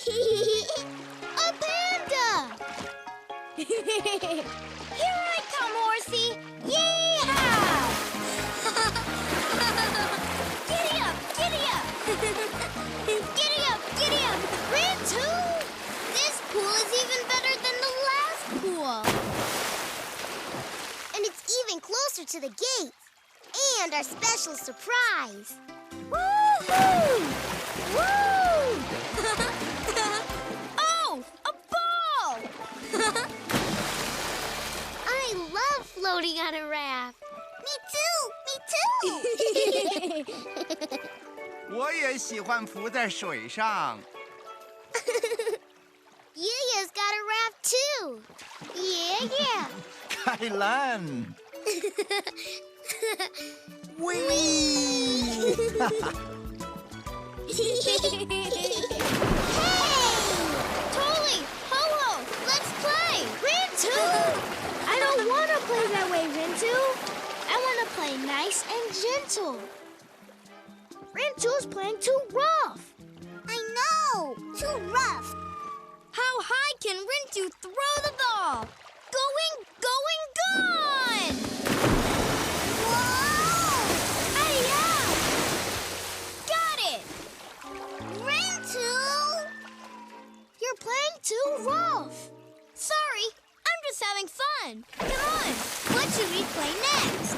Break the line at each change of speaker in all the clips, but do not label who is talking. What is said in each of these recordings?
A panda! Here I come, horsey! Yeehaw! Giddy up, giddy up! Giddy up, giddy up! Rintoo! This pool is even better than the last pool. And it's even closer to the gate. And our special surprise. Woo-hoo! Woo! Oh, a ball! I love floating on a raft. Me too! Me too!
我也喜欢浮在水上。
Yaya's got a raft too. Yeah.
Kai-lan! Whee!
Hey! Totally! Hoho! Let's play! Rintoo! I don't want to play that way, Rintoo. I want to play nice and gentle. Rintoo's playing too rough. I know! Too rough. How high can Rintoo throw the ball? Going, gone! Whoa! Hi-ya! Got it! Rintoo! You're playing too rough. Sorry, I'm just having fun. Come on, what should we play next?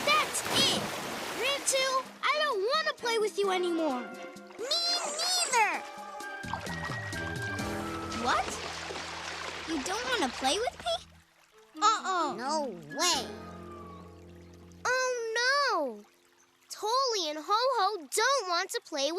That's it! Rintoo, I don't want to play with you anymore. Me neither! What? You don't want to play with me? No way. Oh, no. Tolly and Hoho don't want to play with